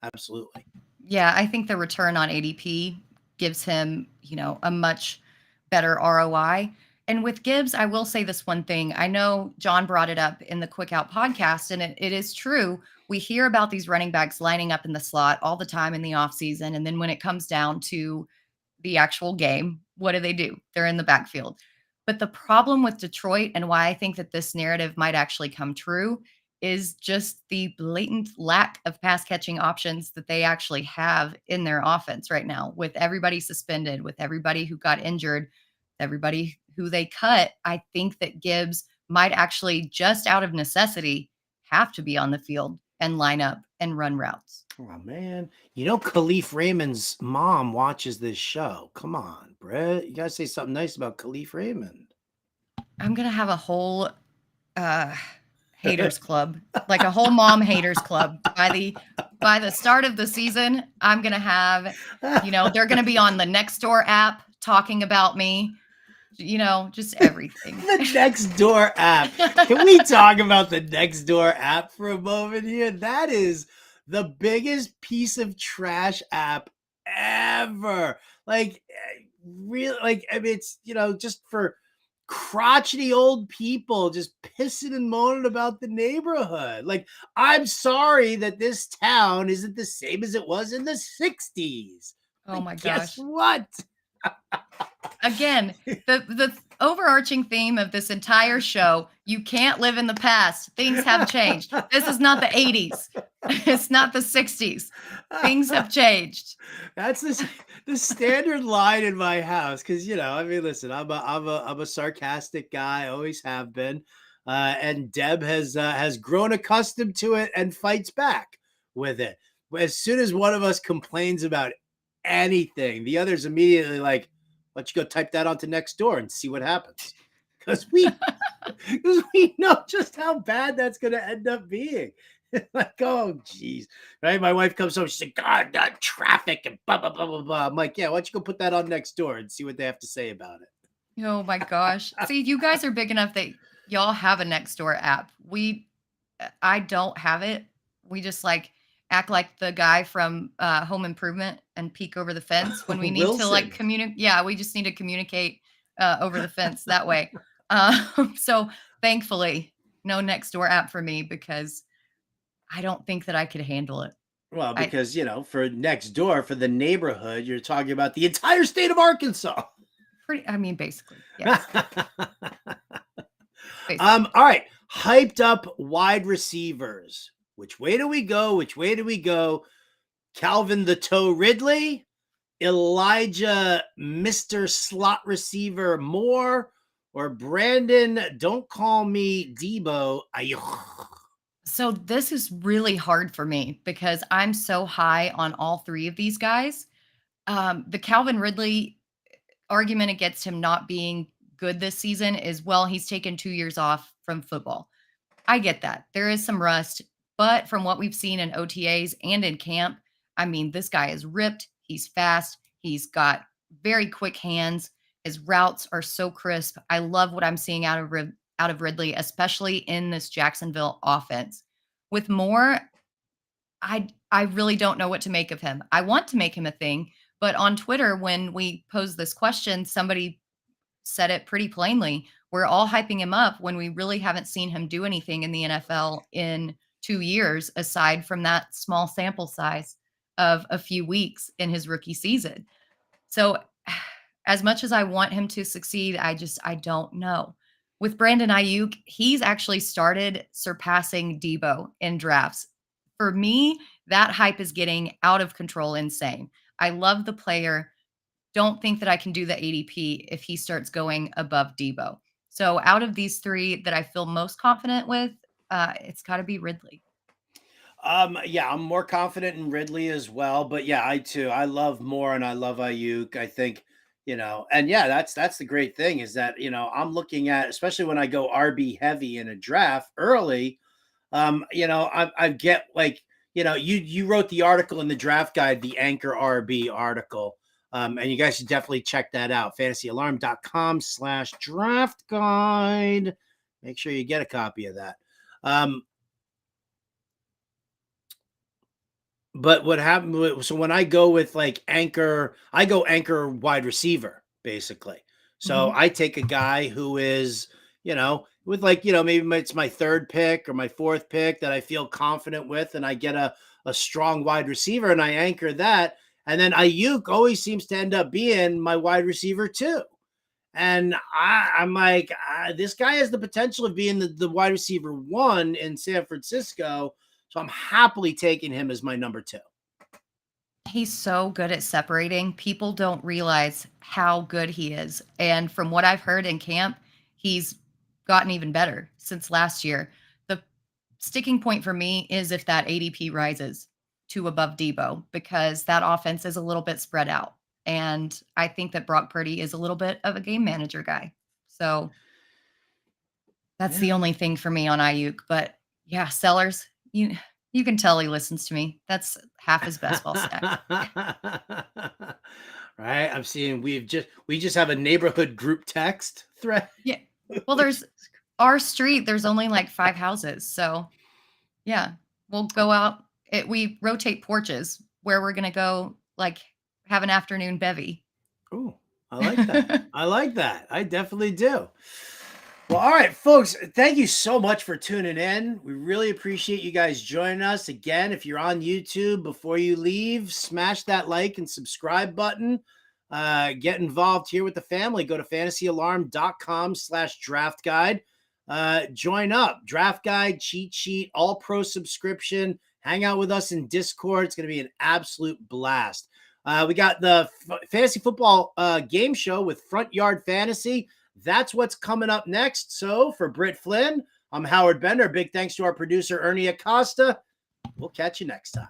Absolutely. Yeah, I think the return on ADP gives him, a much better ROI. And with Gibbs, I will say this one thing. I know John brought it up in the Quick Out podcast, and it is true. We hear about these running backs lining up in the slot all the time in the offseason. And then when it comes down to the actual game, what do? They're in the backfield. But the problem with Detroit and why I think that this narrative might actually come true is just the blatant lack of pass catching options that they actually have in their offense right now, with everybody suspended, with everybody who got injured, everybody who they cut. I think that Gibbs might actually, just out of necessity, have to be on the field and line up and run routes. Oh, man. Khalif Raymond's mom watches this show. Come on, Britt. You got to say something nice about Khalif Raymond. I'm going to have a whole haters club, like a whole mom haters club. By the start of the season, I'm going to have, they're going to be on the Nextdoor app talking about me. Just everything. The Nextdoor app. Can we talk about the Nextdoor app for a moment here? That is the biggest piece of trash app ever. It's, just for crotchety old people just pissing and moaning about the neighborhood. I'm sorry that this town isn't the same as it was in the 60s. Oh my gosh. Guess gosh. what? Again, the overarching theme of this entire show, you can't live in the past. Things have changed. This is not the 80s. It's not the 60s. Things have changed. That's the standard line in my house. Cause listen, I'm a sarcastic guy. I always have been. And Deb has grown accustomed to it and fights back with it. As soon as one of us complains about anything, the other's immediately like, why don't you go type that onto Nextdoor and see what happens? Because we know just how bad that's going to end up being. Oh, geez. Right? My wife comes home. She's like, God, that traffic and blah, blah, blah, blah, blah. I'm like, yeah, why don't you go put that on Nextdoor and see what they have to say about it? Oh, my gosh. See, you guys are big enough that y'all have a Nextdoor app. I don't have it. We just act like the guy from Home Improvement and peek over the fence when we need to like Wilson. communicate. Yeah, we just need to communicate over the fence that way. So thankfully, no Nextdoor app for me because I don't think that I could handle it. Well, I because, for next door, for the neighborhood, you're talking about the entire state of Arkansas. basically, yes. All right. Hyped up wide receivers. Which way do we go? Which way do we go? Calvin the Toe Ridley, Elijah Mr. Slot Receiver Moore, or Brandon Don't Call Me Debo Ayuk. So this is really hard for me because I'm so high on all three of these guys. The Calvin Ridley argument against him not being good this season is, well, he's taken 2 years off from football. I get that. There is some rust, but from what we've seen in OTAs and in camp, this guy is ripped. He's fast. He's got very quick hands. His routes are so crisp. I love what I'm seeing out of Ridley, especially in this Jacksonville offense. With Moore, I really don't know what to make of him. I want to make him a thing, but on Twitter, when we posed this question, somebody said it pretty plainly. We're all hyping him up when we really haven't seen him do anything in the NFL in 2 years, aside from that small sample size of a few weeks in his rookie season. So as much as I want him to succeed, I don't know. With Brandon Ayuk, he's actually started surpassing Debo in drafts. For me, that hype is getting out of control, insane. I love the player. Don't think that I can do the ADP if he starts going above Debo. So out of these three that I feel most confident with, it's got to be Ridley. Yeah, I'm more confident in Ridley as well, but yeah, I love Moore and I love Ayuk. I think, and yeah, that's the great thing is that, I'm looking at, especially when I go RB heavy in a draft early, I get like, you wrote the article in the draft guide, the Anchor RB article. And you guys should definitely check that out. fantasyalarm.com/draft guide. Make sure you get a copy of that. But what happened? So when I go with like Anchor, I go Anchor wide receiver, basically. So I take a guy who is, with like, maybe it's my third pick or my fourth pick that I feel confident with, and I get a strong wide receiver and I anchor that. And then Ayuk always seems to end up being my wide receiver too. And I'm like, this guy has the potential of being the wide receiver one in San Francisco. So I'm happily taking him as my number 2. He's so good at separating. People don't realize how good he is. And from what I've heard in camp, he's gotten even better since last year. The sticking point for me is if that ADP rises to above Debo, because that offense is a little bit spread out. And I think that Brock Purdy is a little bit of a game manager guy. So that's the only thing for me on Ayuk. But yeah, Sellers, you can tell he listens to me. That's half his best ball stack. Right. I'm seeing we just have a neighborhood group text thread. Yeah. Well, there's our street. There's only like 5 houses. So yeah, we'll go out. We rotate porches where we're going to go like have an afternoon bevy. Oh, I like that. I like that. I definitely do. Well, all right, folks, thank you so much for tuning in. We really appreciate you guys joining us. Again, if you're on YouTube, before you leave, smash that like and subscribe button. Get involved here with the family. Go to fantasyalarm.com/draft guide. Join up. Draft guide, cheat sheet, all pro subscription. Hang out with us in Discord. It's going to be an absolute blast. We got the fantasy football game show with Front Yard Fantasy. That's what's coming up next. So for Britt Flynn, I'm Howard Bender. Big thanks to our producer, Ernie Acosta. We'll catch you next time.